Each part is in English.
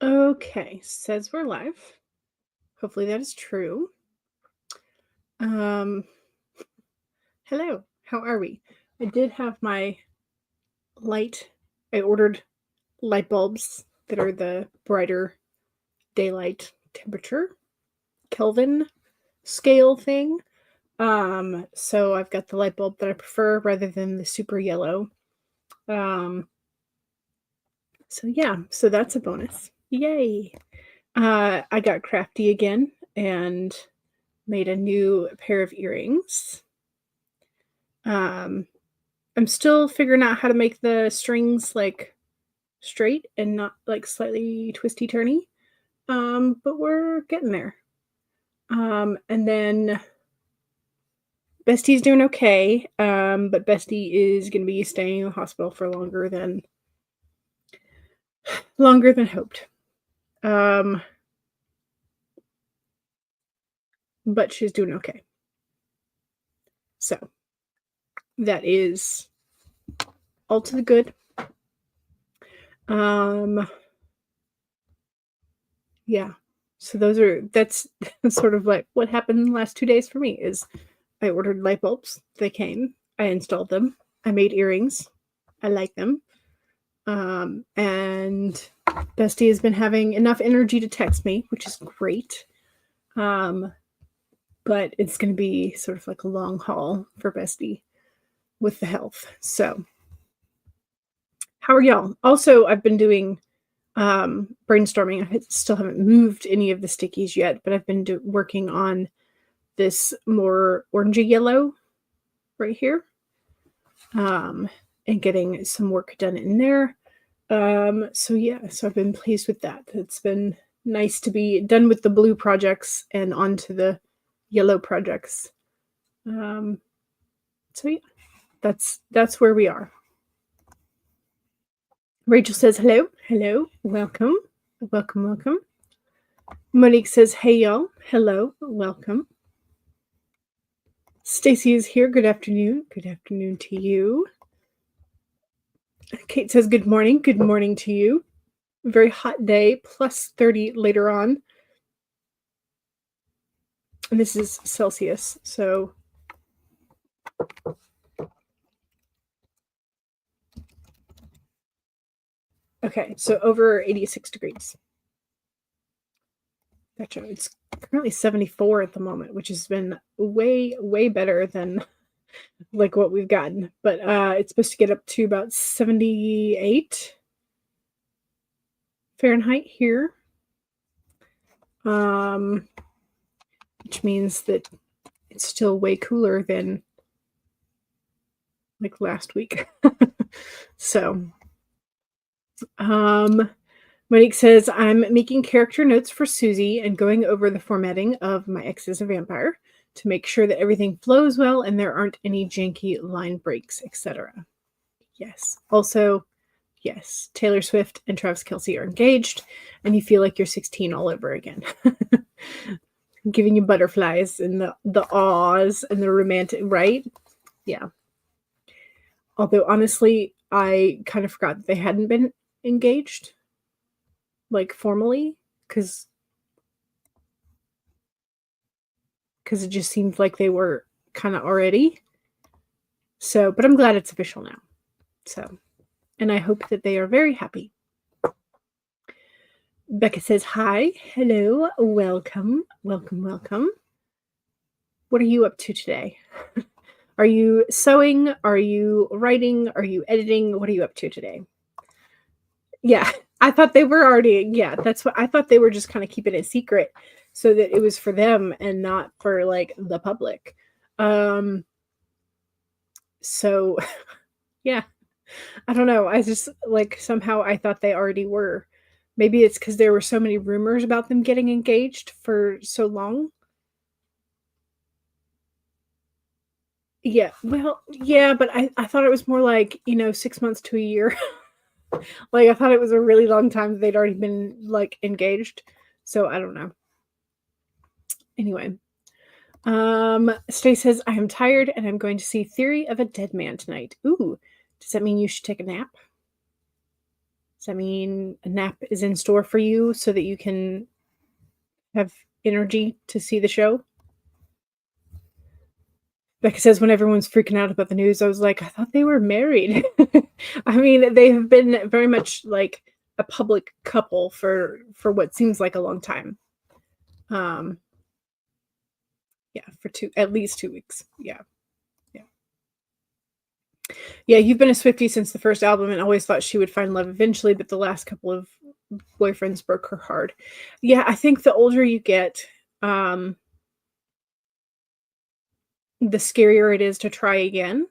Okay, says we're live. Hopefully that is true. Um, Hello. How are we? I did have my light. I ordered light bulbs that are the brighter daylight temperature Kelvin scale thing. So I've got the light bulb that I prefer rather than the super yellow. Um, so yeah, so that's a bonus. Yay. I got crafty again and made a new pair of earrings. Um, I'm still figuring out how to make the strings like straight and not like slightly twisty turny. But we're getting there. And then Bestie's doing okay. But Bestie is gonna be staying in the hospital for longer than hoped. Um, but she's doing okay. So that is all to the good. Um, yeah. So that's sort of like what happened the last 2 days for me is I ordered light bulbs. They came. I installed them. I made earrings. I like them. And Bestie has been having enough energy to text me, which is great. But it's going to be sort of like a long haul for Bestie with the health. So, how are y'all? Also, I've been doing brainstorming. I still haven't moved any of the stickies yet, but I've been working on this more orangey yellow right here, and getting some work done in there. So yeah, so I've been pleased with that. It's been nice to be done with the blue projects and onto the yellow projects. So yeah, that's where we are. Rachel says hello, welcome, welcome. Monique says hey y'all, hello, welcome. Stacy is here. Good afternoon to you. Kate says good morning to you. Very hot day, plus 30 later on. And this is Celsius, so okay, so over 86 degrees. Gotcha. It's currently 74 at the moment, which has been way better than like what we've gotten. But it's supposed to get up to about 78 Fahrenheit here. Which means that it's still way cooler than like last week. So, Monique says, I'm making character notes for Susie and going over the formatting of My Ex is a Vampire to make sure that everything flows well and there aren't any janky line breaks, etc. Yes. Also, yes, Taylor Swift and Travis Kelce are engaged, and you feel like you're 16 all over again. Giving you butterflies and the awes and the romantic, right? Yeah. Although honestly, I kind of forgot that they hadn't been engaged, like formally, because it just seemed like they were kind of already. So, but I'm glad it's official now. So, and I hope that they are very happy. Becca says, hi, hello, welcome. What are you up to today? Are you sewing? Are you writing? Are you editing? What are you up to today? Yeah, I thought they were already, yeah, that's what I thought they were just kind of keeping it secret so that it was for them and not for like the public. So yeah, I don't know. I just like somehow I thought they already were. Maybe it's because there were so many rumors about them getting engaged for so long. Yeah, well, yeah, but I thought it was more like, 6 months to a year. Like I thought it was a really long time that they'd already been like engaged. So I don't know. Anyway. Stay says, I am tired and I'm going to see Theory of a Dead Man tonight. Ooh, does that mean you should take a nap? Does that mean a nap is in store for you so that you can have energy to see the show? Becca says, when everyone's freaking out about the news, I was like, I thought they were married. I mean, they have been very much like a public couple for what seems like a long time. Yeah, for at least 2 weeks. Yeah. Yeah, you've been a Swiftie since the first album and always thought she would find love eventually, but the last couple of boyfriends broke her heart. Yeah, I think the older you get, the scarier it is to try again.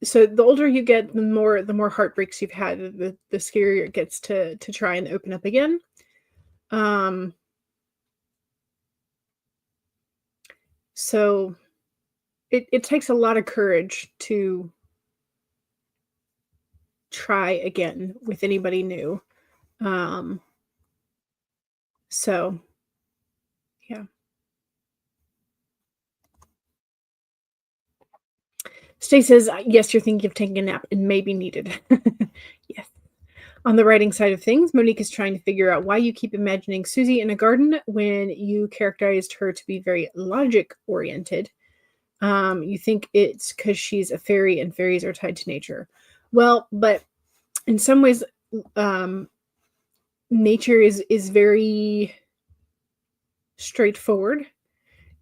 So the older you get, the more heartbreaks you've had, the scarier it gets to try and open up again. So it takes a lot of courage to try again with anybody new. So yeah. Stay says, yes, you're thinking of taking a nap and maybe needed. Yes. On the writing side of things, Monique is trying to figure out why you keep imagining Susie in a garden when you characterized her to be very logic-oriented. You think it's because she's a fairy and fairies are tied to nature. Well, but in some ways, nature is very straightforward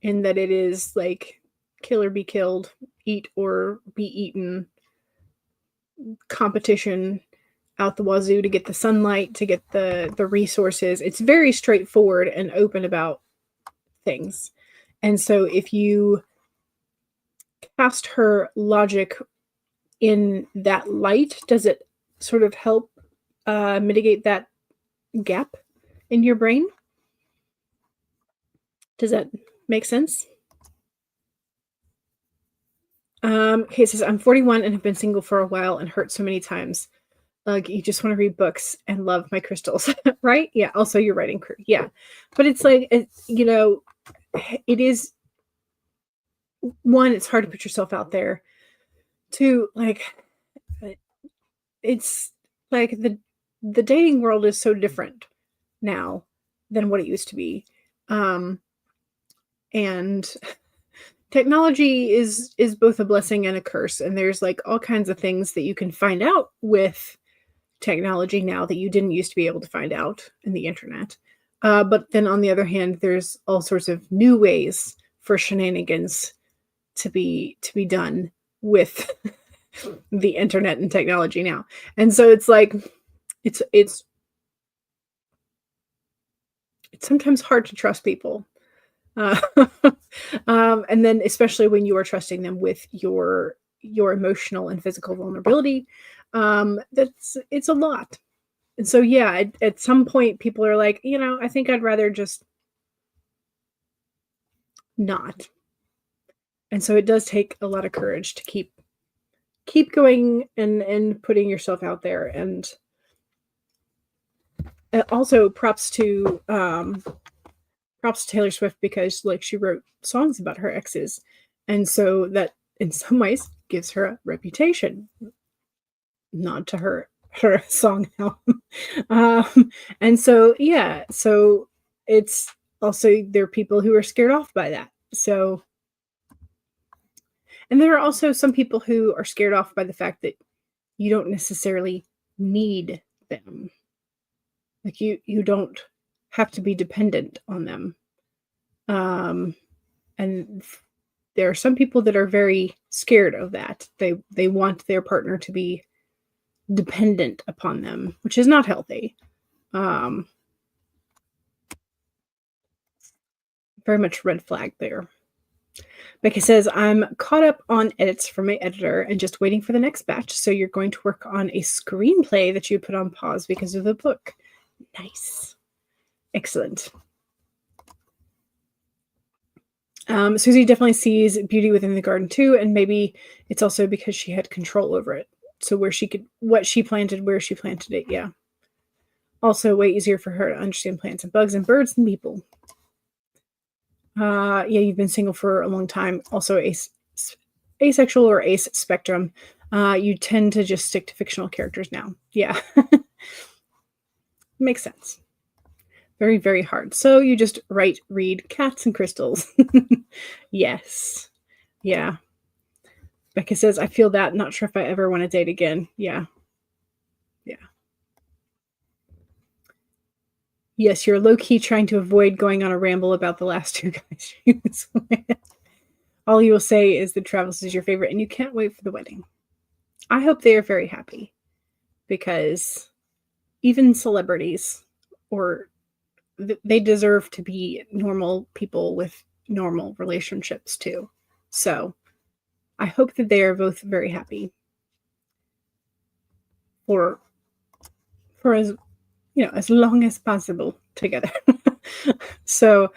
in that it is like kill or be killed, eat or be eaten, competition out the wazoo to get the sunlight, to get the resources. It's very straightforward and open about things. And so if you cast her logic in that light, does it sort of help mitigate that gap in your brain? Does that make sense? Okay, it says, I'm 41 and have been single for a while and hurt so many times. You just want to read books and love my crystals, right? Yeah. Also, your writing crew. Yeah. But it's like, it is, one, it's hard to put yourself out there. Two, like, it's like the dating world is so different now than what it used to be. And technology is both a blessing and a curse. And there's like all kinds of things that you can find out with technology now that you didn't used to be able to find out in the internet. But then on the other hand, there's all sorts of new ways for shenanigans to be done with the internet and technology now. And so it's like it's sometimes hard to trust people. And then especially when you are trusting them with your emotional and physical vulnerability, it's a lot. And so yeah, at some point people are like, I think I'd rather just not. And so it does take a lot of courage to keep going and putting yourself out there. And also props to Taylor Swift, because like she wrote songs about her exes, and so that in some ways gives her a reputation. Nod to her song album. And so yeah, so it's also, there are people who are scared off by that. So, and there are also some people who are scared off by the fact that you don't necessarily need them. Like you don't have to be dependent on them. And there are some people that are very scared of that. They want their partner to be dependent upon them, which is not healthy. Very much red flag there. Becky says, I'm caught up on edits from my editor and just waiting for the next batch. So you're going to work on a screenplay that you put on pause because of the book. Nice. Excellent. Susie definitely sees beauty within the garden too, and maybe it's also because she had control over it. So what she planted, where she planted it, yeah. Also way easier for her to understand plants and bugs and birds than people. Yeah, you've been single for a long time. Also, asexual or ace spectrum. You tend to just stick to fictional characters now. Yeah, makes sense. Very, very hard. So you just write, read cats and crystals. Yes. Yeah. Becca says, I feel that. Not sure if I ever want to date again. Yeah. Yeah. Yes, you're low key trying to avoid going on a ramble about the last two guys she was with. All you will say is that Travis is your favorite and you can't wait for the wedding. I hope they are very happy because even celebrities or they deserve to be normal people with normal relationships too. So I hope that they are both very happy for as as long as possible together. So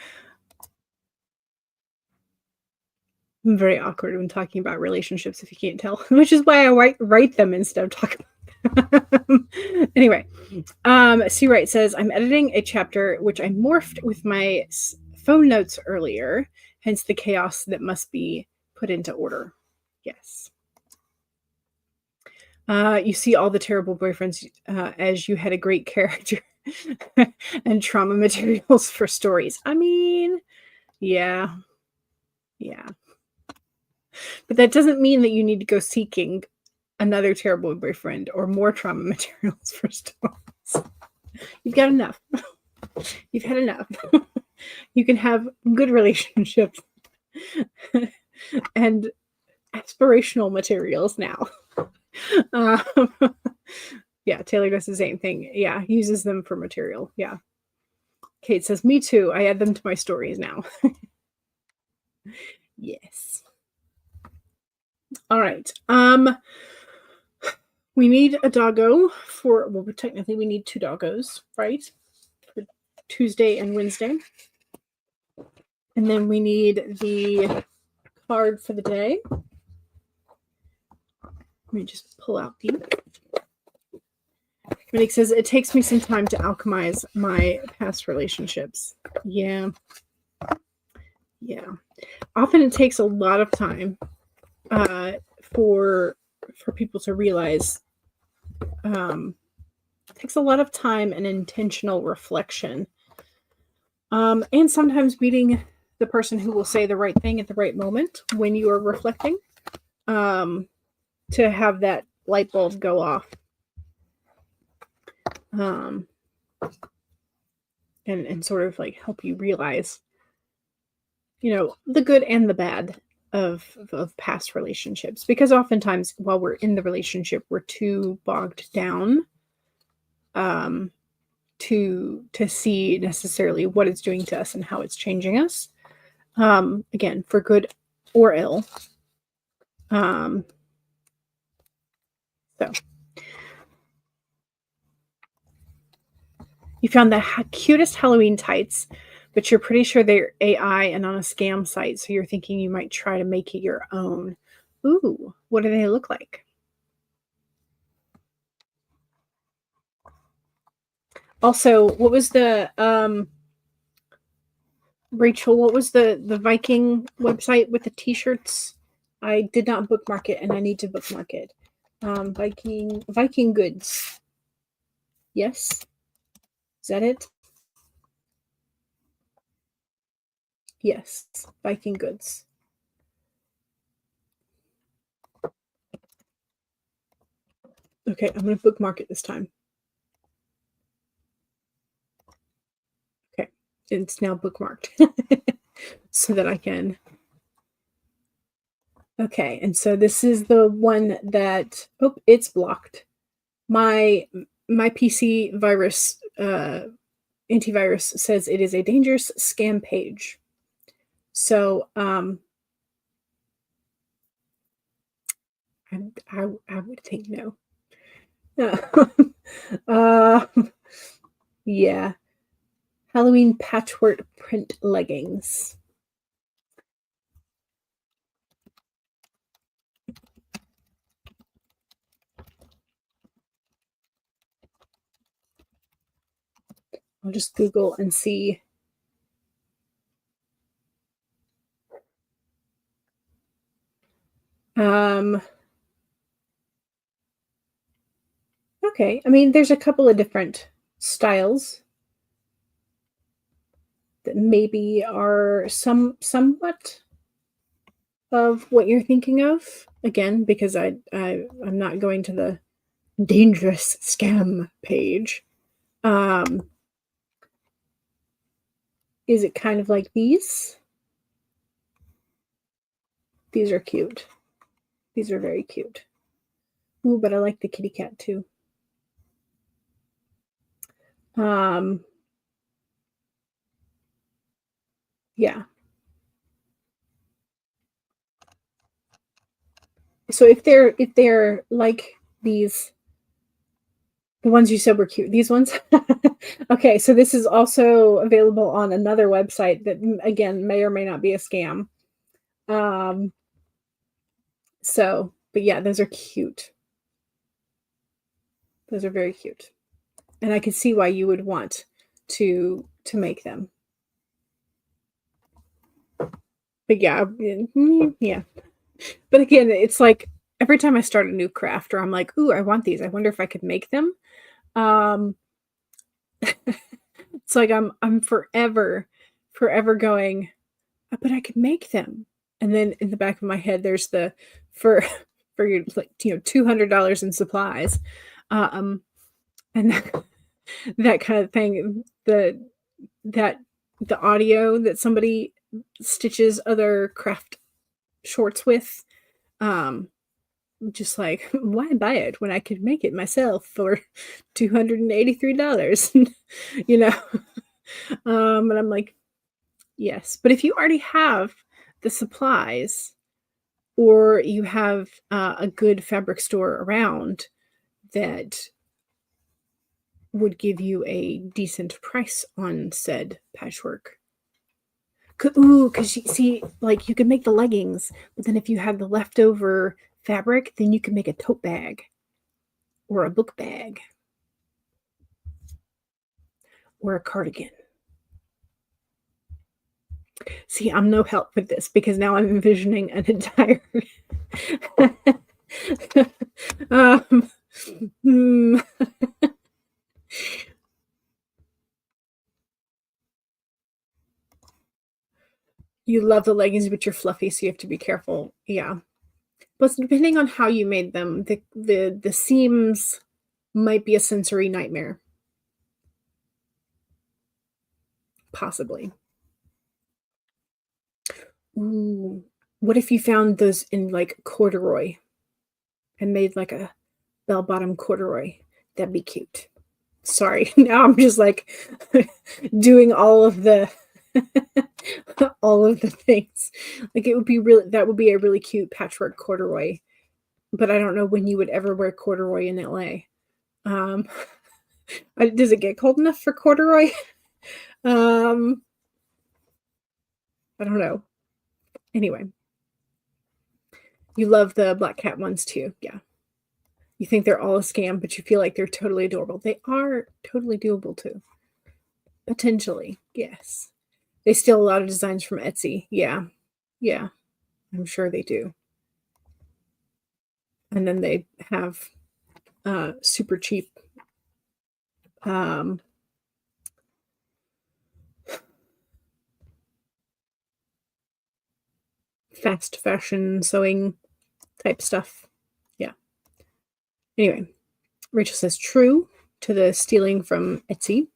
I'm very awkward when talking about relationships, if you can't tell, which is why I write them instead of talking about them. Anyway, C. Wright says, I'm editing a chapter which I morphed with my phone notes earlier, hence the chaos that must be put into order. Yes. You see all the terrible boyfriends as you had a great character and trauma materials for stories. I mean, yeah. Yeah. But that doesn't mean that you need to go seeking another terrible boyfriend or more trauma materials for stories. You've got enough. You've had enough. You can have good relationships and aspirational materials now. Um, yeah, Taylor does the same thing. Yeah, uses them for material. Yeah. Kate says, me too. I add them to my stories now. Yes. All right. We need a doggo for, well, technically we need two doggos, right? For Tuesday and Wednesday. And then we need the card for the day. Let me just pull out the. It says, it takes me some time to alchemize my past relationships. Yeah. Yeah. Often it takes a lot of time for people to realize. It takes a lot of time and intentional reflection. And sometimes meeting the person who will say the right thing at the right moment when you are reflecting, to have that light bulb go off. And sort of like help you realize, the good and the bad of past relationships. Because oftentimes while we're in the relationship, we're too bogged down to see necessarily what it's doing to us and how it's changing us. Again, for good or ill. So you found the cutest Halloween tights, but you're pretty sure they're AI and on a scam site, so you're thinking you might try to make it your own. Ooh, what do they look like? Also, what was the Rachel, what was the Viking website with the t-shirts? I did not bookmark it and I need to bookmark it. Viking goods. Yes? Is that it? Yes, Viking goods. Okay, I'm going to bookmark it this time. Okay, it's now bookmarked so that I can. Okay, and so this is the one that, it's blocked. My PC virus antivirus says it is a dangerous scam page. So I would think no. Yeah. Halloween patchwork print leggings. I'll just Google and see. Um, okay. I mean, there's a couple of different styles that maybe are somewhat of what you're thinking of. Again, because I'm not going to the dangerous scam page. Um, is it kind of like these? These are cute. These are very cute. Ooh, but I like the kitty cat too. Um, yeah. So if they're like these, the ones you said were cute, these ones. Okay, so this is also available on another website that again may or may not be a scam. Um, so, but yeah, those are cute. Those are very cute. And I could see why you would want to make them. But yeah, yeah. But again, it's like every time I start a new craft or I'm like, "Ooh, I want these. I wonder if I could make them." Um, it's like I'm forever going, but I could make them." And then in the back of my head, there's the for for your like $200 in supplies, um, and that kind of thing. That the audio that somebody stitches other craft shorts with, um, just like, why buy it when I could make it myself for $283? you know? And I'm like, yes. But if you already have the supplies or you have a good fabric store around that would give you a decent price on said patchwork. Ooh, because you see, like you could make the leggings, but then if you have the leftover fabric, then you can make a tote bag or a book bag or a cardigan. See, I'm no help with this because now I'm envisioning an entire. um, hmm. You love the leggings, but you're fluffy, so you have to be careful. Yeah. Plus, depending on how you made them, the seams might be a sensory nightmare. Possibly. Ooh. What if you found those in like corduroy and made like a bell bottom corduroy? That'd be cute. Sorry. Now I'm just like doing all of the all of the things. Like it would be really that would be a really cute patchwork corduroy. But I don't know when you would ever wear corduroy in LA. Um, does it get cold enough for corduroy? Um, I don't know. Anyway, you love the black cat ones too. Yeah. You think they're all a scam, but you feel like they're totally adorable. They are totally doable too. Potentially, yes. They steal a lot of designs from Etsy. Yeah. Yeah. I'm sure they do. And then they have super cheap um fast fashion sewing type stuff. Yeah. Anyway, Rachel says true to the stealing from Etsy.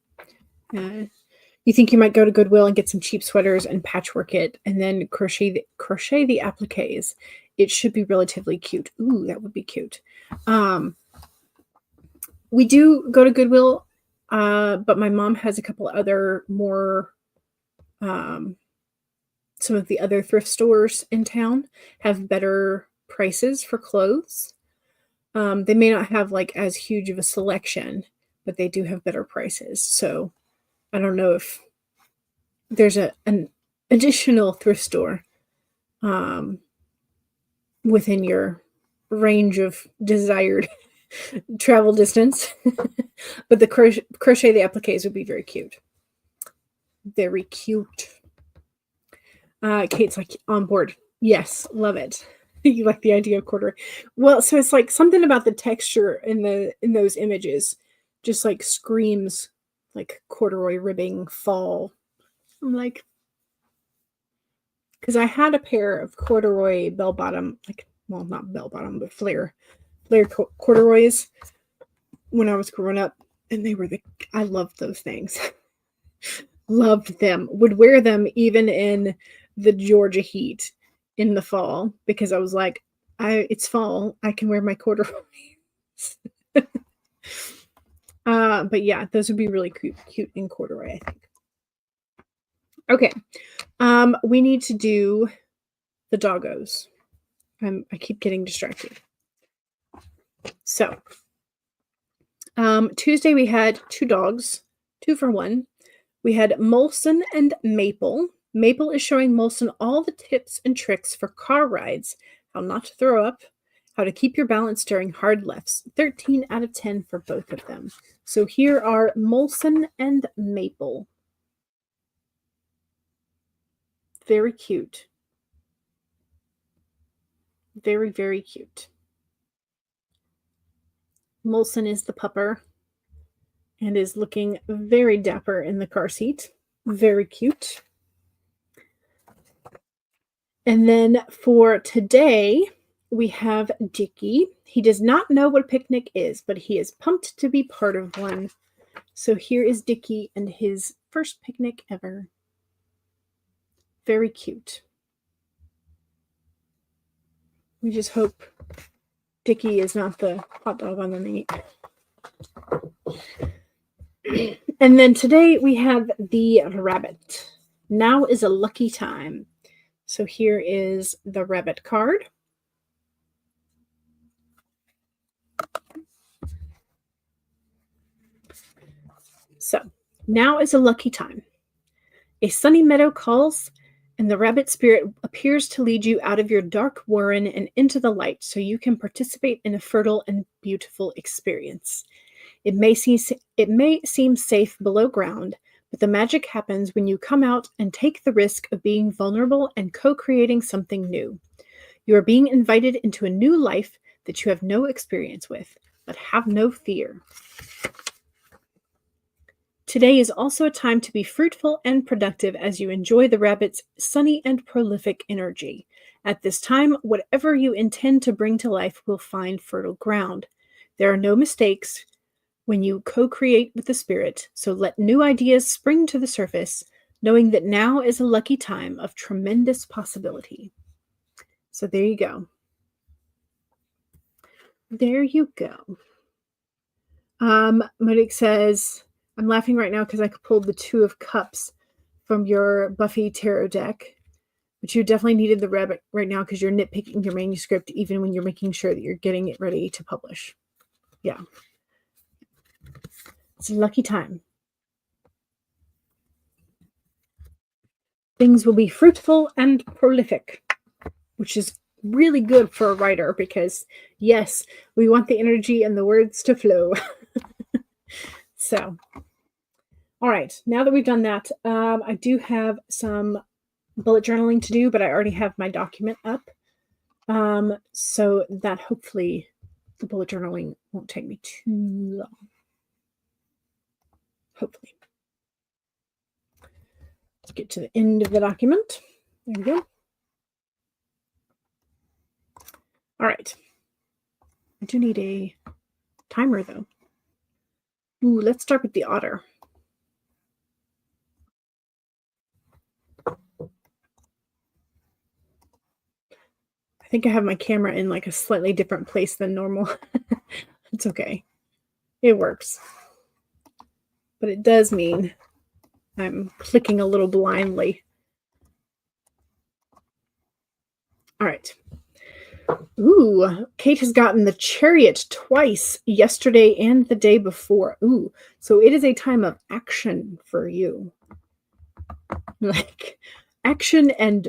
You think you might go to Goodwill and get some cheap sweaters and patchwork it, and then crochet the appliques. It should be relatively cute. Ooh, that would be cute. We do go to Goodwill, but my mom has a couple other more. Some of the other thrift stores in town have better prices for clothes. They may not have like as huge of a selection, but they do have better prices. So I don't know if there's an additional thrift store um, within your range of desired travel distance. But the crochet the appliques would be very cute. Very cute. Kate's like on board. Yes, love it. You like the idea of corduroy. Well, so it's like something about the texture in those images just like screams like corduroy ribbing fall. I'm like, because I had a pair of corduroy bell bottom, like, well, not bell bottom, but flare corduroys when I was growing up, and I loved those things. Loved them. Would wear them even in the Georgia heat in the fall because I was like, it's fall. I can wear my corduroys. But yeah, those would be really cute in corduroy, I think. Okay. We need to do the doggos. I keep getting distracted. So, Tuesday we had 2 dogs, 2 for 1. We had Molson and Maple. Maple is showing Molson all the tips and tricks for car rides, how not to throw up, how to keep your balance during hard lefts. 13 out of 10 for both of them. So here are Molson and Maple. Very cute. Very, very cute. Molson is the pupper and is looking very dapper in the car seat. Very cute. And then for today, we have Dickie. He does not know what a picnic is, but he is pumped to be part of one. So here is Dickie and his first picnic ever. Very cute. We just hope Dickie is not the hot dog on the meat. And then today we have the rabbit. Now is a lucky time. So here is the rabbit card. So now is a lucky time. A sunny meadow calls, and the rabbit spirit appears to lead you out of your dark warren and into the light so you can participate in a fertile and beautiful experience. It may seem safe below ground, but the magic happens when you come out and take the risk of being vulnerable and co-creating something new. You are being invited into a new life that you have no experience with, but have no fear. Today is also a time to be fruitful and productive as you enjoy the rabbit's sunny and prolific energy. At this time, whatever you intend to bring to life will find fertile ground. There are no mistakes when you co-create with the spirit, so let new ideas spring to the surface, knowing that now is a lucky time of tremendous possibility. So there you go. There you go. Monique says, I'm laughing right now because I pulled the 2 of Cups from your Buffy tarot deck, but you definitely needed the rabbit right now because you're nitpicking your manuscript even when you're making sure that you're getting it ready to publish. Yeah. It's a lucky time. Things will be fruitful and prolific, which is really good for a writer because, yes, we want the energy and the words to flow. So, all right, now that we've done that, I do have some bullet journaling to do, but I already have my document up. So that hopefully the bullet journaling won't take me too long. Hopefully. Let's get to the end of the document. There we go. All right. I do need a timer, though. Ooh, let's start with the otter. I think I have my camera in like a slightly different place than normal. It's okay. It works. But it does mean I'm clicking a little blindly. All right. Ooh, Kate has gotten the Chariot twice, yesterday and the day before. Ooh, so it is a time of action for you. Like action and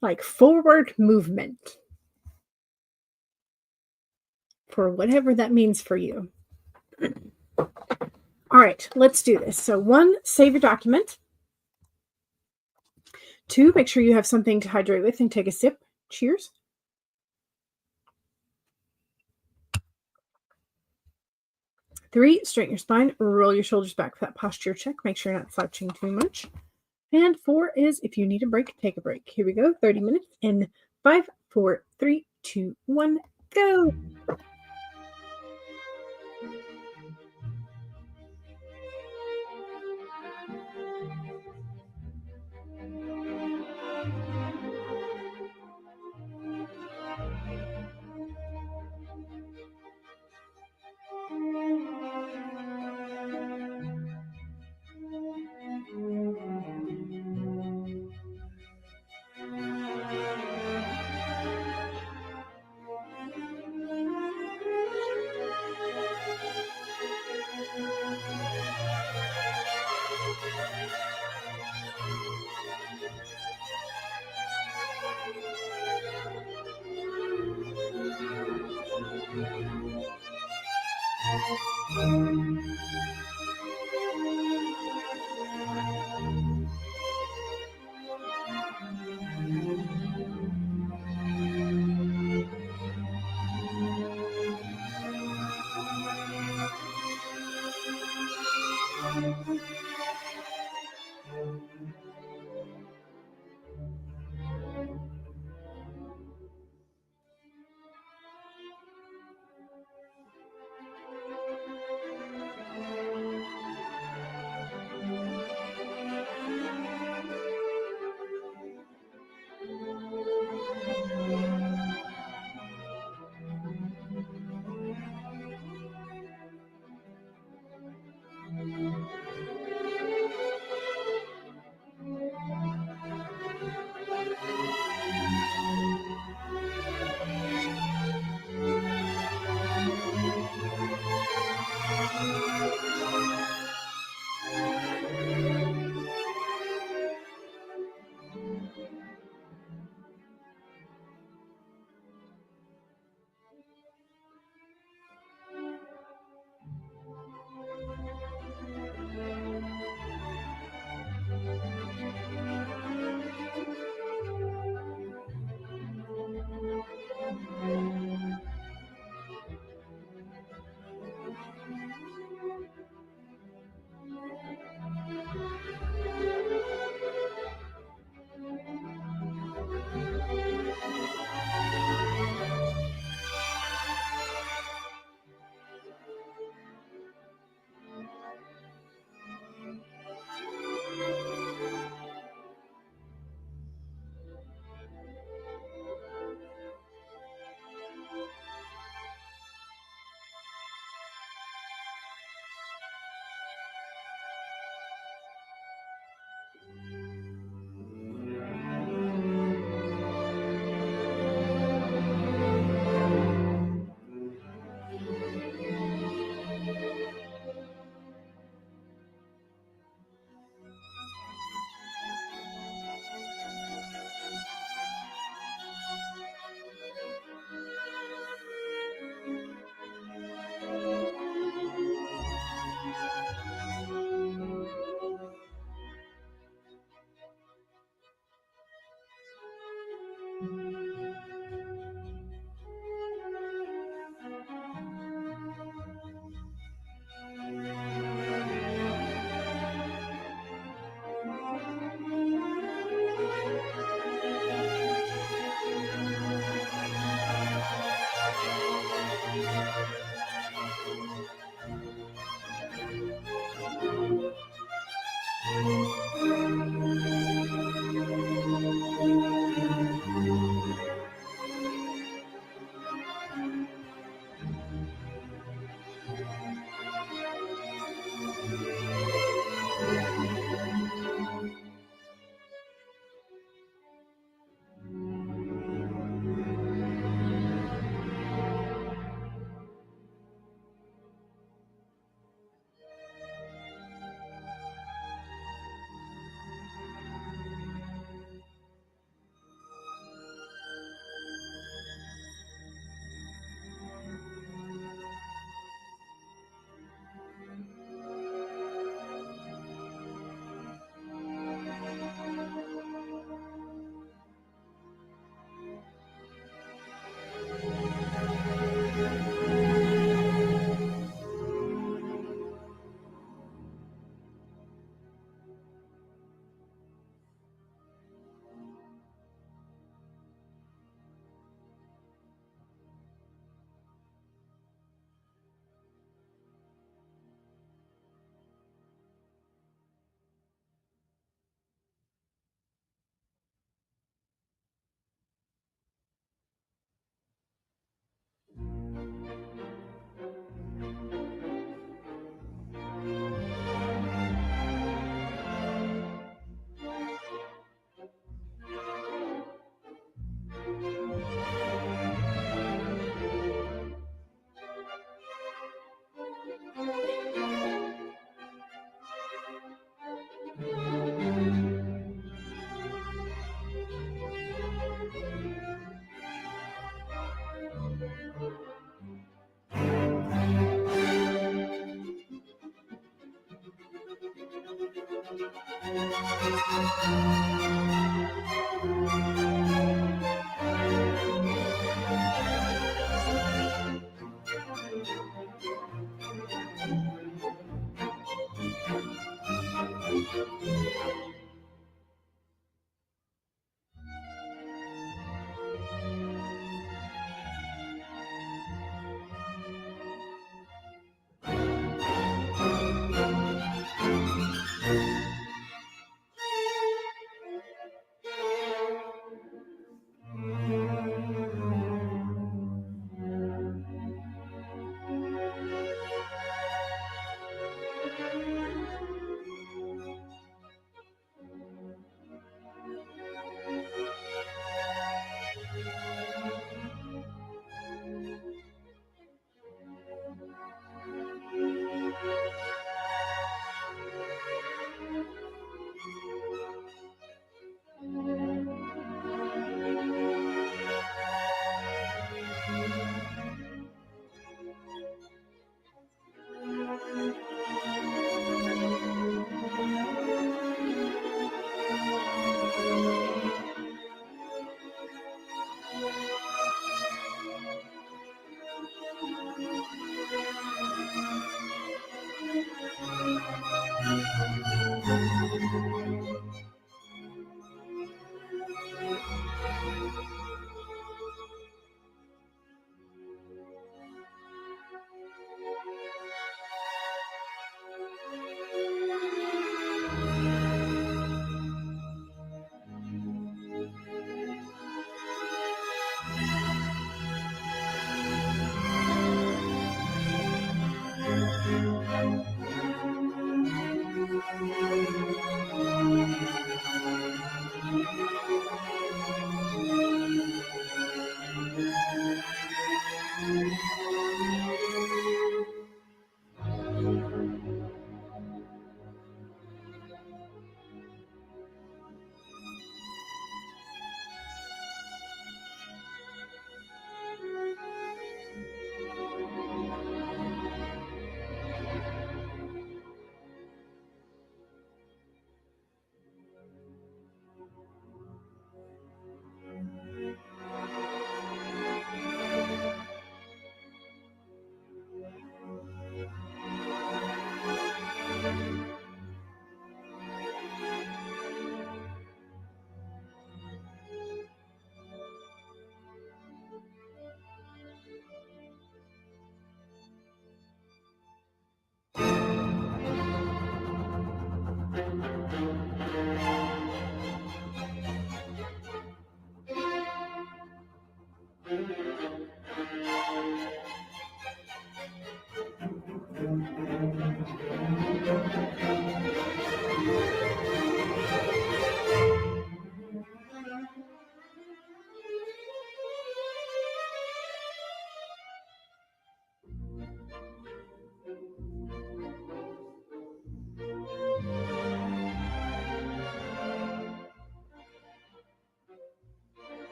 like forward movement. For whatever that means for you. All right, let's do this. So 1, save your document. 2, make sure you have something to hydrate with and take a sip. Cheers. 3, straighten your spine, roll your shoulders back for that posture check. Make sure you're not slouching too much. And 4 is if you need a break, take a break. Here we go. 30 minutes in 5, 4, 3, 2, 1, go.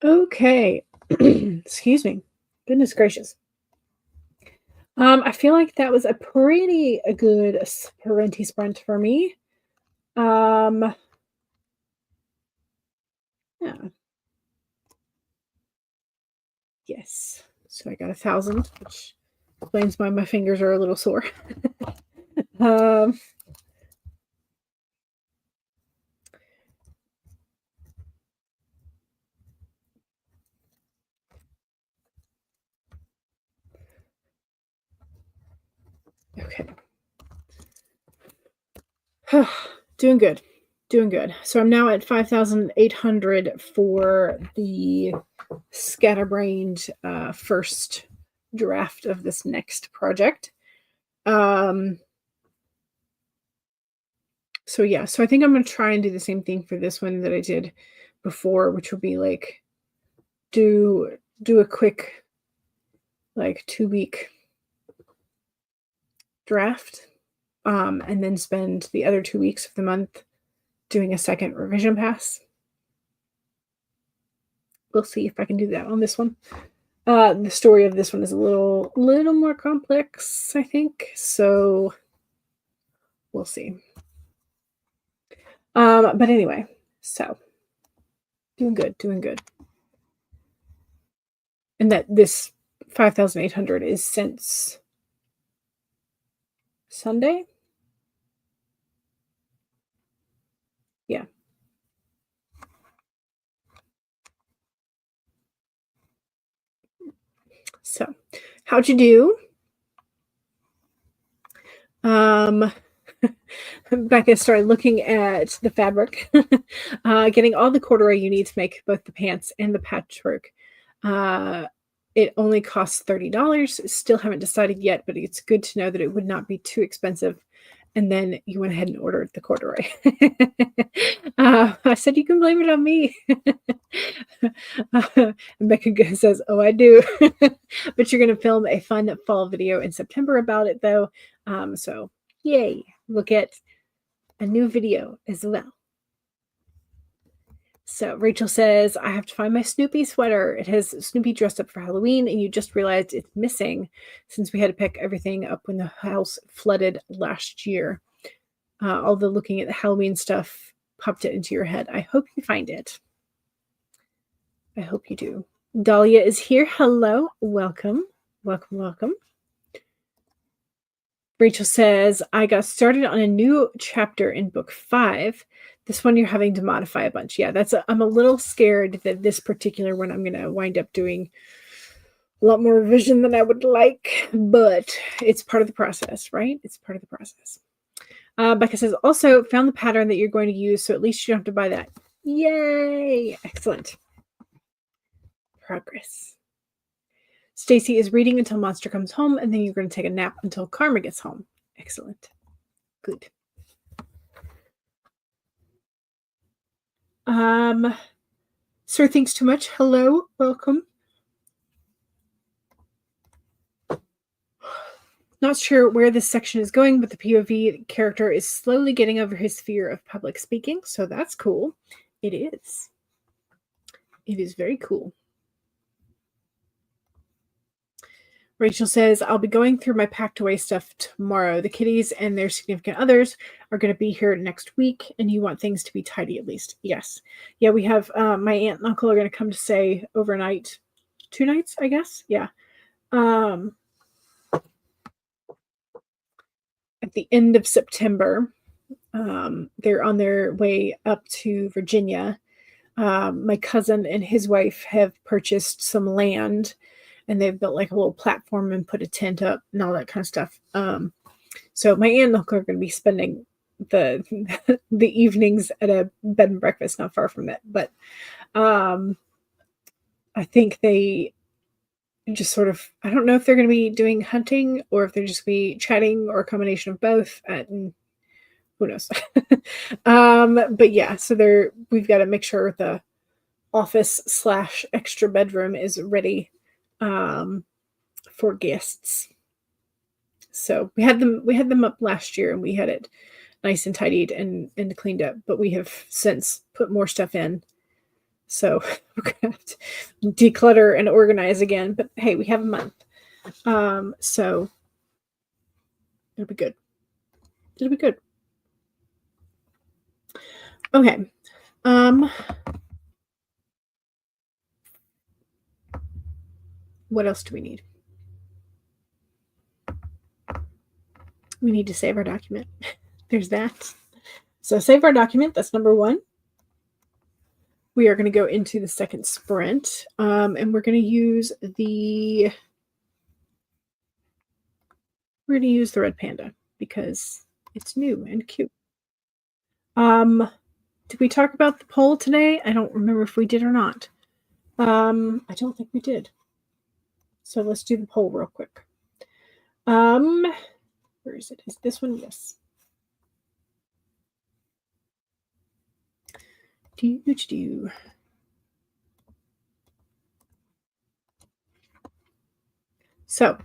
Okay. Excuse me. Goodness gracious. I feel like that was a pretty good sprinty sprint for me. Um, yeah, yes. So I got 1,000, which explains why my fingers are a little sore. um, okay. Doing good. Doing good. So I'm now at 5,800 for the scatterbrained first draft of this next project. So yeah, so I think I'm gonna try and do the same thing for this one that I did before, which would be like do a quick like 2-week draft, and then spend the other 2 weeks of the month doing a second revision pass. We'll see if I can do that on this one. The story of this one is a little more complex, I think. So we'll see. But anyway, so doing good, doing good. And that this 5,800 is since Sunday. Yeah. So, how'd you do? Becca started looking at the fabric, getting all the corduroy you need to make both the pants and the patchwork. It only costs $30. Still haven't decided yet, but it's good to know that it would not be too expensive. And then you went ahead and ordered the corduroy. I said, you can blame it on me. And Becca says, oh, I do. But you're going to film a fun fall video in September about it, though. So yay, we'll get a new video as well. So Rachel says, I have to find my Snoopy sweater. It has Snoopy dressed up for Halloween, and you just realized it's missing since we had to pick everything up when the house flooded last year. Although looking at the Halloween stuff popped it into your head. I hope you find it. I hope you do. Dahlia is here. Hello. Welcome. Welcome, welcome. Rachel says, I got started on a new chapter in book 5. This one you're having to modify a bunch. Yeah, I'm a little scared that this particular one I'm going to wind up doing a lot more revision than I would like, but it's part of the process, right? It's part of the process. Becca says, also found the pattern that you're going to use, so at least you don't have to buy that. Yay! Excellent. Progress. Stacy is reading until Monster comes home, and then you're going to take a nap until Karma gets home. Excellent. Good. Sir thinks too much. Hello, welcome. Not sure where this section is going, but the POV character is slowly getting over his fear of public speaking, so that's cool. It is. It is very cool. Rachel says, I'll be going through my packed away stuff tomorrow. The kitties and their significant others are going to be here next week, and you want things to be tidy at least. Yes. Yeah, we have my aunt and uncle are going to come to stay overnight. 2 nights, I guess. Yeah. At the end of September. They're on their way up to Virginia. My cousin and his wife have purchased some land, and they've built like a little platform and put a tent up and all that kind of stuff. So my aunt and uncle are going to be spending the the evenings at a bed and breakfast not far from it, but I think they just sort of, I don't know if they're going to be doing hunting or if they're just going to be chatting or a combination of both. And who knows? But yeah, so we've got to make sure the office / extra bedroom is ready for guests. So we had them up last year and we had it nice and tidied and cleaned up, but we have since put more stuff in. So we're gonna have to declutter and organize again. But hey, we have a month. So it'll be good. It'll be good. Okay. What else do we need? We need to save our document. There's that. So save our document. That's number 1. We are going to go into the second sprint, and we're going to use the red panda because it's new and cute. Did we talk about the poll today? I don't remember if we did or not. I don't think we did. So let's do the poll real quick. Where is it? Is this one? Yes. So,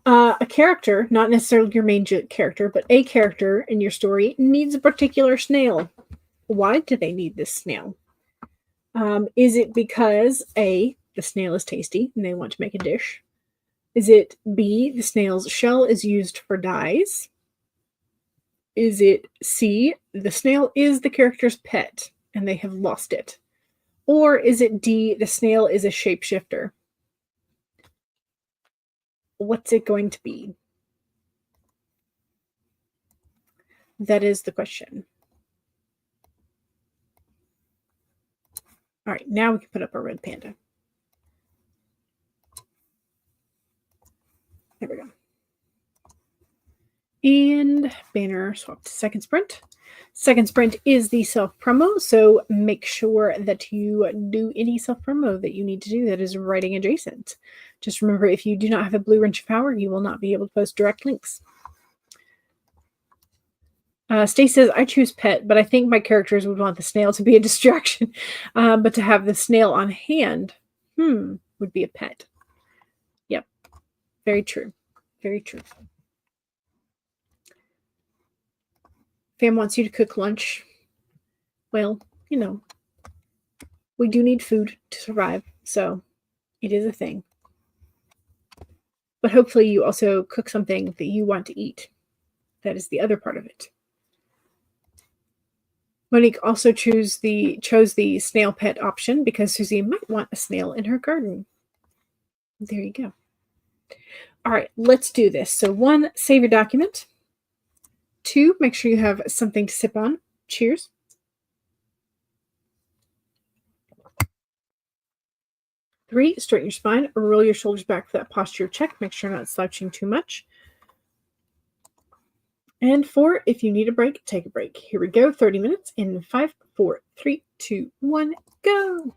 a character, not necessarily your main character, but a character in your story needs a particular snail. Why do they need this snail? Is it because A, the snail is tasty and they want to make a dish? Is it B, the snail's shell is used for dyes? Is it C, the snail is the character's pet and they have lost it? Or is it D, the snail is a shapeshifter? What's it going to be? That is the question. All right, now we can put up our red panda. There we go. And banner swap to second sprint. Second sprint is the self-promo, so make sure that you do any self-promo that you need to do that is writing adjacent. Just remember, if you do not have a blue wrench of power, you will not be able to post direct links. Stace says, I choose pet, but I think my characters would want the snail to be a distraction. But to have the snail on hand, would be a pet. Yep. Very true. Very true. Fam wants you to cook lunch. Well, we do need food to survive, so it is a thing. But hopefully you also cook something that you want to eat. That is the other part of it. Monique also chose the snail pet option because Susie might want a snail in her garden. There you go. All right, let's do this. So 1, save your document. 2, make sure you have something to sip on. Cheers. 3, straighten your spine, roll your shoulders back for that posture check. Make sure you're not slouching too much. And 4, if you need a break, take a break. Here we go, 30 minutes in 5, 4, 3, 2, 1, go.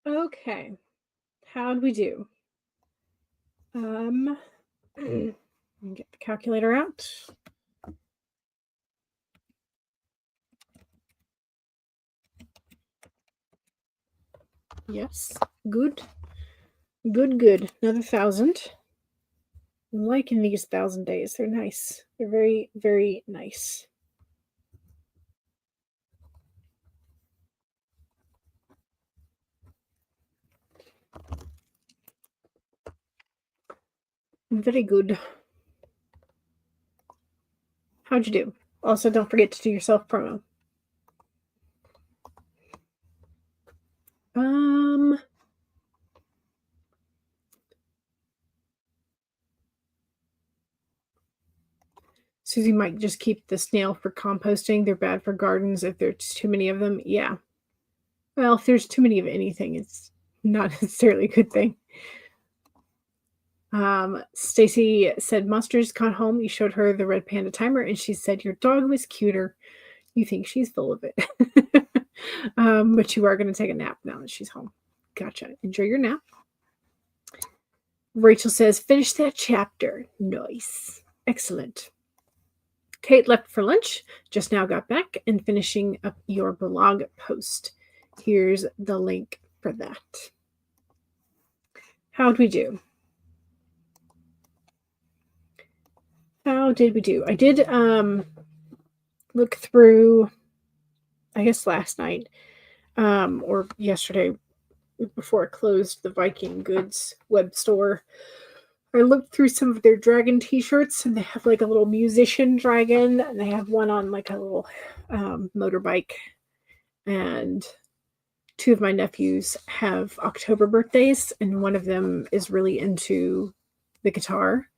Okay, how'd we do? Get the calculator out. Yes, good. Good. Another 1,000. I'm liking these 1,000 days. They're nice. They're very, very nice. Very good. How'd you do? Also, don't forget to do your self-promo. Susie might just keep the snail for composting. They're bad for gardens if there's too many of them. Yeah. Well, if there's too many of anything, it's not necessarily a good thing. Stacy said, Monsters got home. You showed her the red panda timer, and she said, your dog was cuter. You think she's full of it. But you are going to take a nap now that she's home. Gotcha. Enjoy your nap. Rachel says, finish that chapter. Nice. Excellent. Kate left for lunch, just now got back, and finishing up your blog post. Here's the link for that. How'd we do? How did we do? I did look through, I guess last night, or yesterday before it closed, the Viking Goods web store. I looked through some of their dragon t-shirts, and they have like a little musician dragon, and they have one on like a little motorbike. And two of my nephews have October birthdays, and one of them is really into the guitar,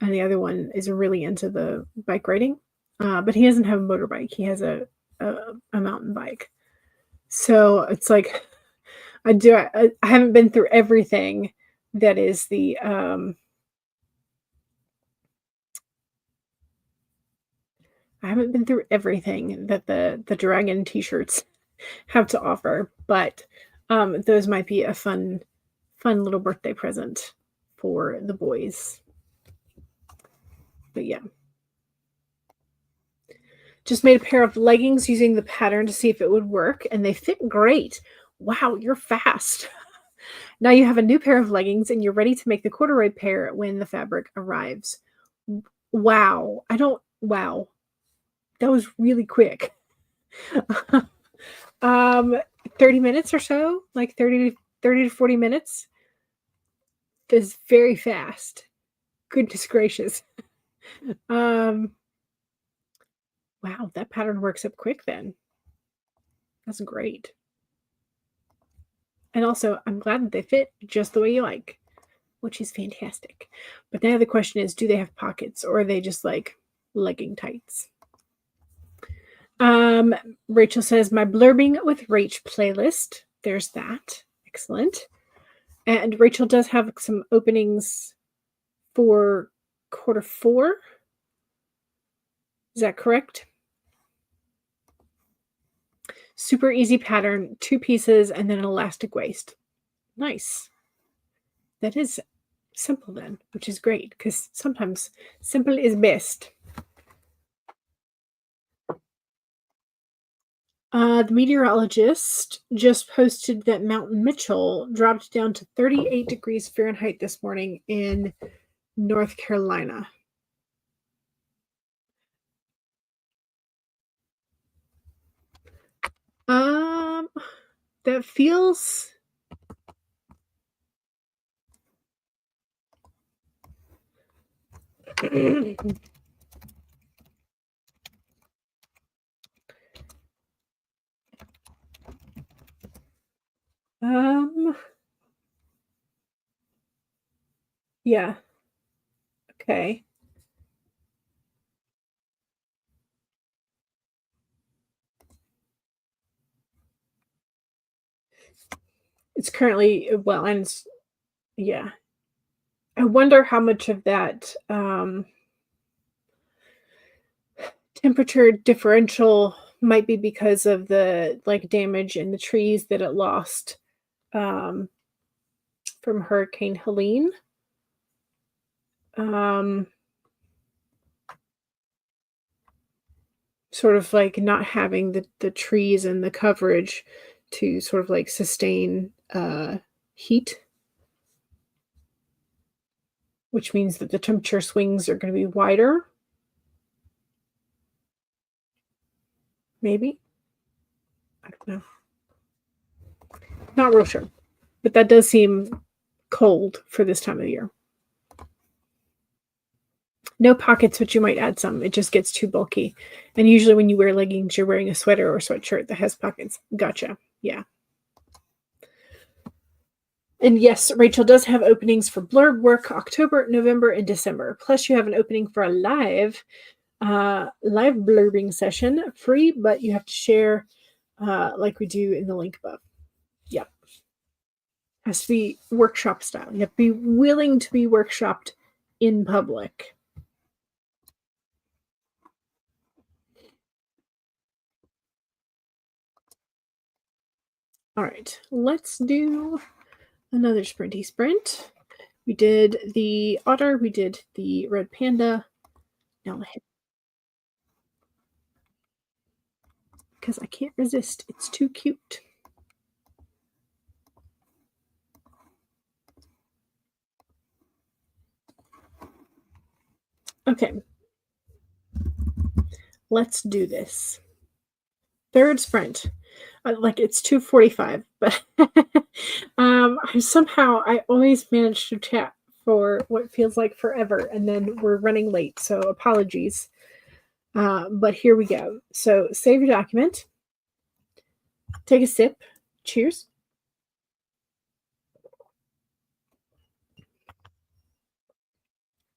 and the other one is really into the bike riding. But he doesn't have a motorbike. He has a mountain bike. So it's like I haven't been through everything that is the I haven't been through everything that the dragon t-shirts have to offer, but those might be a fun little birthday present for the boys. But yeah. Just made a pair of leggings using the pattern to see if it would work, and they fit great. Wow, you're fast. Now you have a new pair of leggings, and you're ready to make the corduroy pair when the fabric arrives. Wow. Wow. That was really quick. 30 minutes or so, like 30 to 40 minutes. That's very fast. Goodness gracious. Wow, that pattern works up quick then. That's great. And also, I'm glad that they fit just the way you like, which is fantastic. But now the question is, do they have pockets, or are they just like legging tights? Rachel says, my Blurbing with Rach playlist. There's that. Excellent. And Rachel does have some openings for Q4. Is that correct? Super easy pattern, 2 pieces, and then an elastic waist. Nice. That is simple then, which is great, because sometimes simple is best. The meteorologist just posted that Mount Mitchell dropped down to 38 degrees Fahrenheit this morning in North Carolina. That feels yeah. Okay. It's currently, well, and it's, yeah. I wonder how much of that temperature differential might be because of the like damage in the trees that it lost from Hurricane Helene. Sort of like not having the trees and the coverage to sort of like sustain heat, which means that the temperature swings are going to be wider. Maybe. I don't know. Not real sure. But that does seem cold for this time of the year. No pockets, but you might add some. It just gets too bulky. And usually when you wear leggings, you're wearing a sweater or sweatshirt that has pockets. Gotcha. Yeah. And yes, Rachel does have openings for blurb work October, November, and December. Plus, you have an opening for a live blurbing session, free, but you have to share like we do in the link above. Yep. Has to be workshop style. You have to be willing to be workshopped in public. All right, let's do another sprinty sprint. We did the otter, we did the red panda. Now the hip. Because I can't resist. It's too cute. Okay. Let's do this. Third sprint. Like it's 2:45, but I always manage to chat for what feels like forever, and then we're running late, so apologies. But here we go. So save your document. Take a sip. Cheers.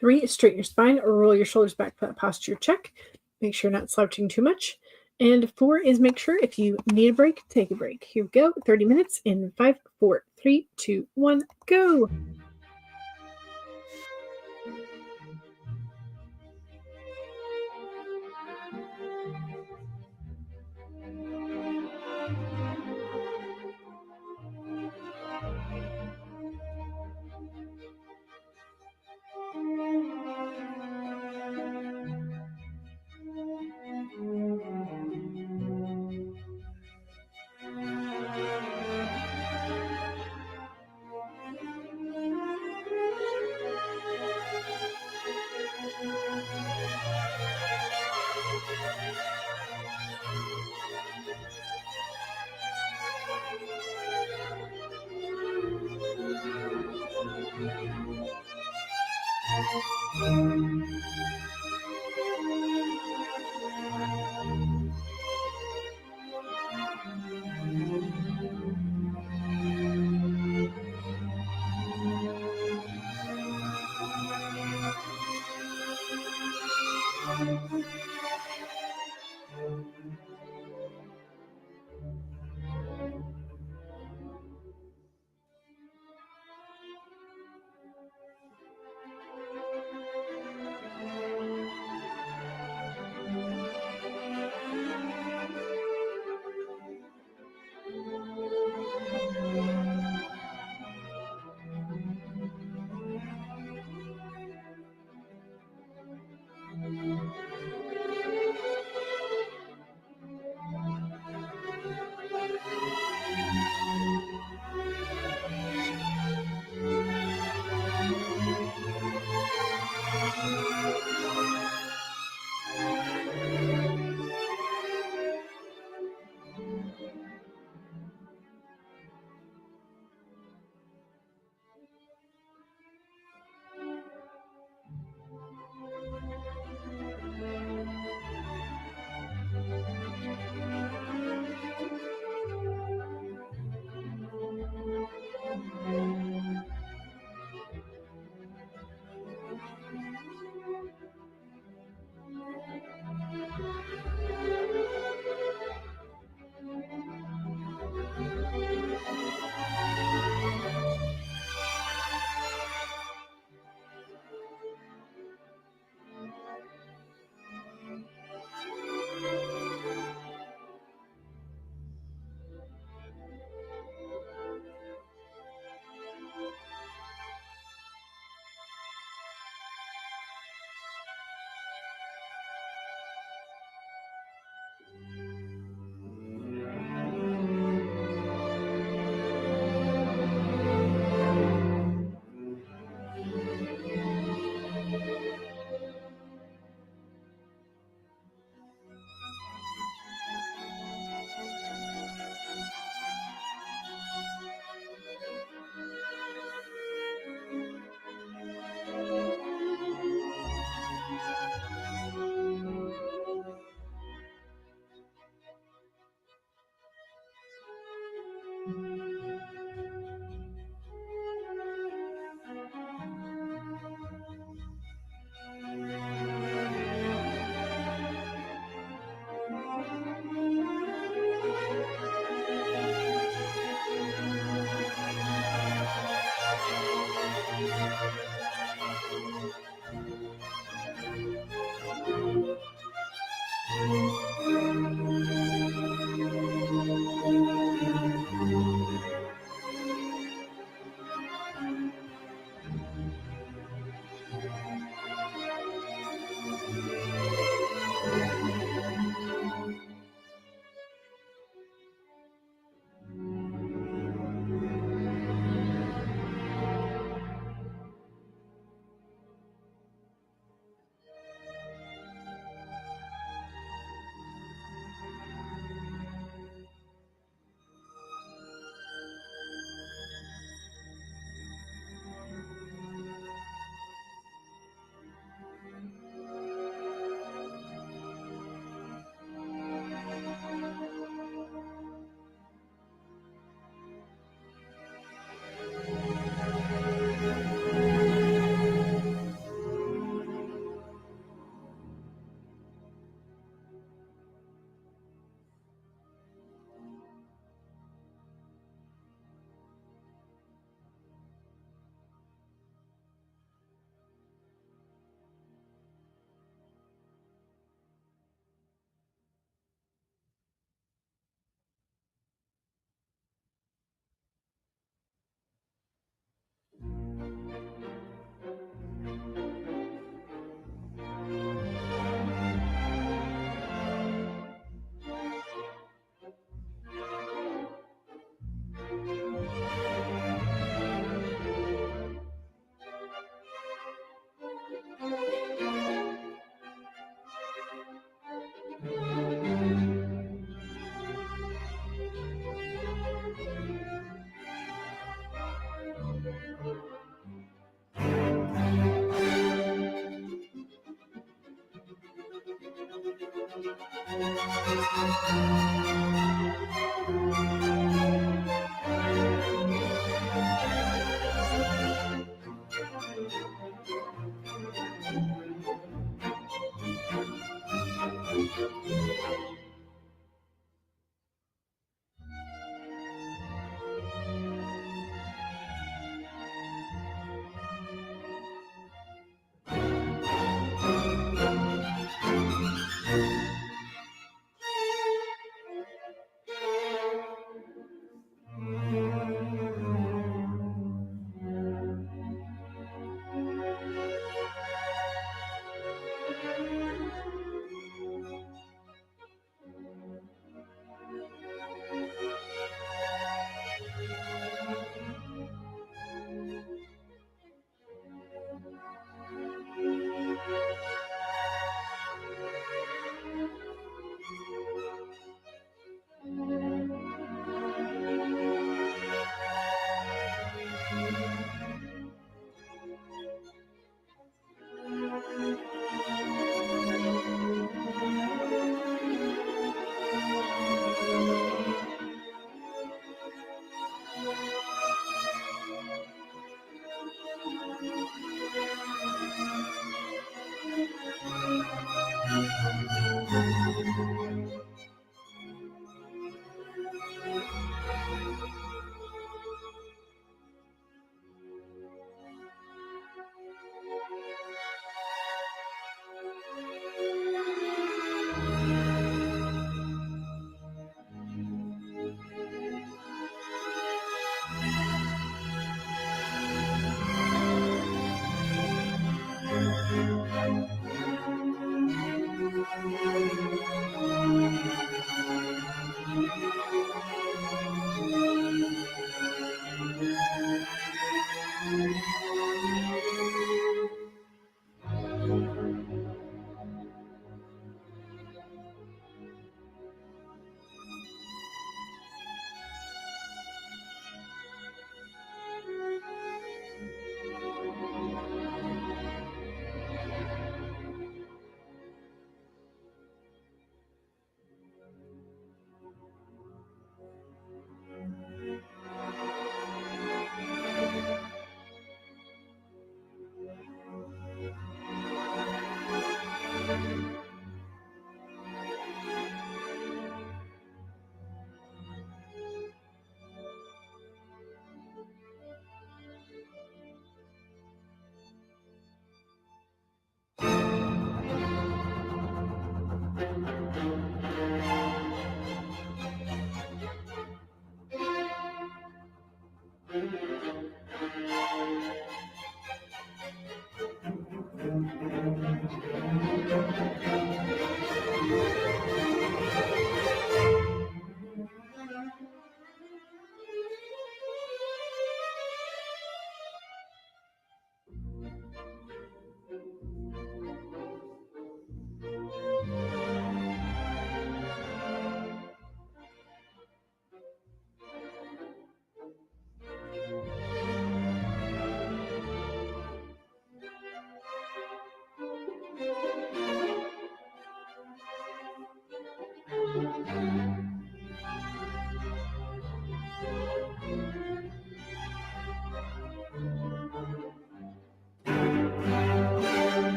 Three, straighten your spine or roll your shoulders back for that posture check. Make sure you're not slouching too much. And four is make sure if you need a break, take a break. Here we go. 30 minutes in 5, 4, 3, 2, 1, go.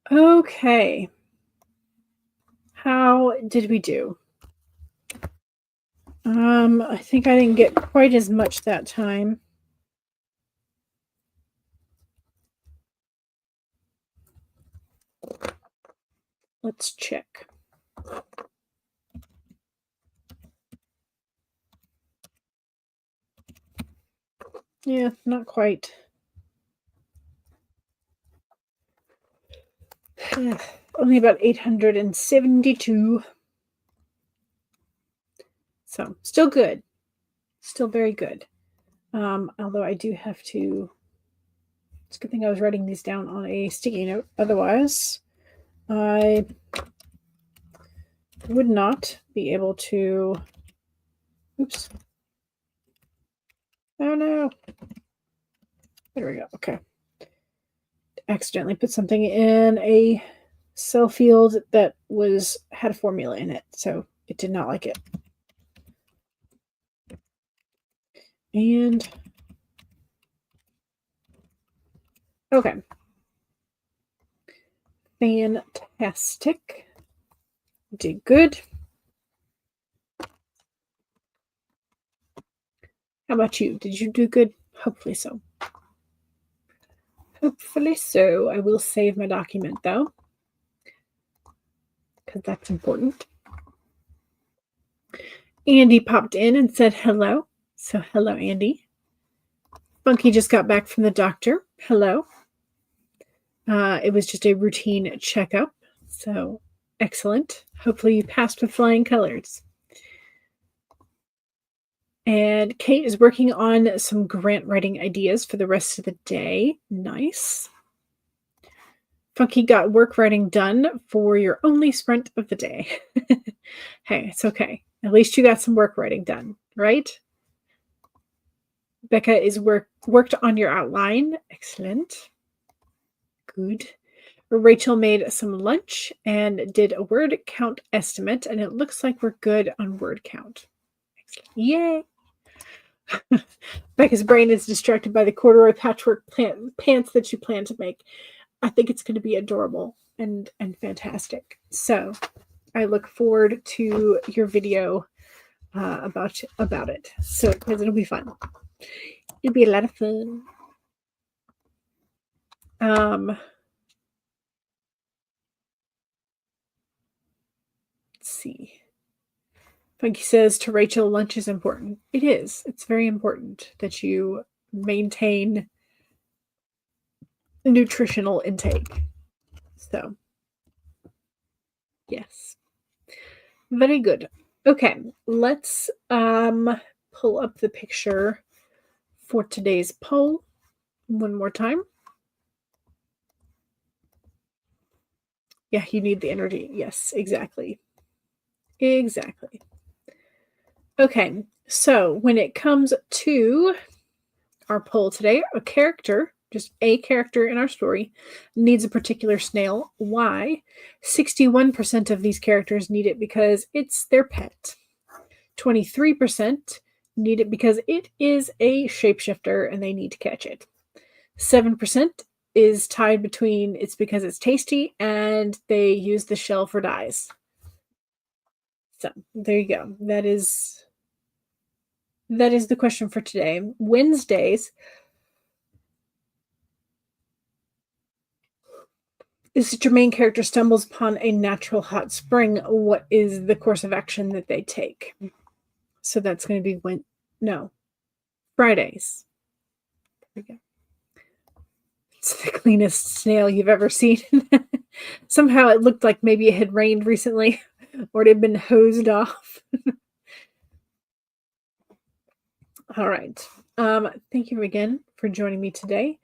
Okay. How did we do? I think I didn't get quite as much that time. Let's check. Yeah, not quite. Only about 872. So still good. Still very good. Although I do have to. It's a good thing I was writing these down on a sticky note. Otherwise, I would not be able to. Oops. Oh no. There we go. Okay. Accidentally put something in a cell field that had a formula in it, so it did not like it. And okay. Fantastic. Did good. How about you? Did you do good? Hopefully so. Hopefully so. I will save my document though, because that's important. Andy popped in and said hello. So hello, Andy. Funky just got back from the doctor. Hello. It was just a routine checkup. So excellent. Hopefully you passed with flying colors. And Kate is working on some grant writing ideas for the rest of the day. Nice. Funky got work writing done for your only sprint of the day. Hey, it's okay. At least you got some work writing done, right? Becca is worked on your outline. Excellent. Good. Rachel made some lunch and did a word count estimate, and it looks like we're good on word count. Excellent. Yay! Becca's brain is distracted by the corduroy patchwork pants that you plan to make. I think it's going to be adorable and fantastic. So I look forward to your video about it. So because it'll be fun. It'll be a lot of fun. Let's see. Funky says to Rachel, lunch is important. It is. It's very important that you maintain nutritional intake. So, yes. Very good. Okay, let's pull up the picture for today's poll one more time. Yeah, you need the energy. Yes, exactly. Exactly. Okay, so when it comes to our poll today, just a character in our story, needs a particular snail. Why? 61% of these characters need it because it's their pet. 23% need it because it is a shapeshifter and they need to catch it. 7% is tied between it's because it's tasty and they use the shell for dyes. So there you go. That is the question for today. Wednesdays is that your main character stumbles upon a natural hot spring. What is the course of action that they take? So that's going to be Fridays. There we go. It's the cleanest snail you've ever seen. Somehow it looked like maybe it had rained recently or it had been hosed off. All right. Thank you again for joining me today.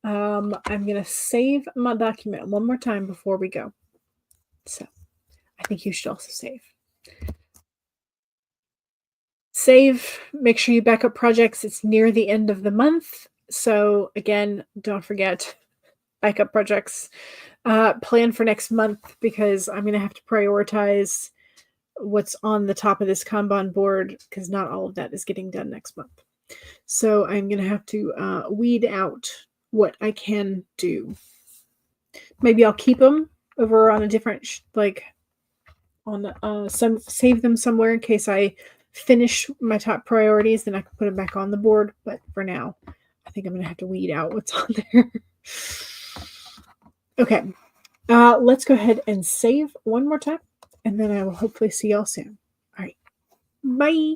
I'm going to save my document one more time before we go. So I think you should also save. Save. Make sure you back up projects. It's near the end of the month. So again, don't forget, back up projects. Plan for next month because I'm going to have to prioritize what's on the top of this Kanban board because not all of that is getting done next month. So I'm going to have to weed out what I can do. Maybe I'll keep them over on a different, save them somewhere in case I finish my top priorities, then I can put them back on the board. But for now, I think I'm going to have to weed out what's on there. Okay. Let's go ahead and save one more time, and then I will hopefully see y'all soon. All right. Bye.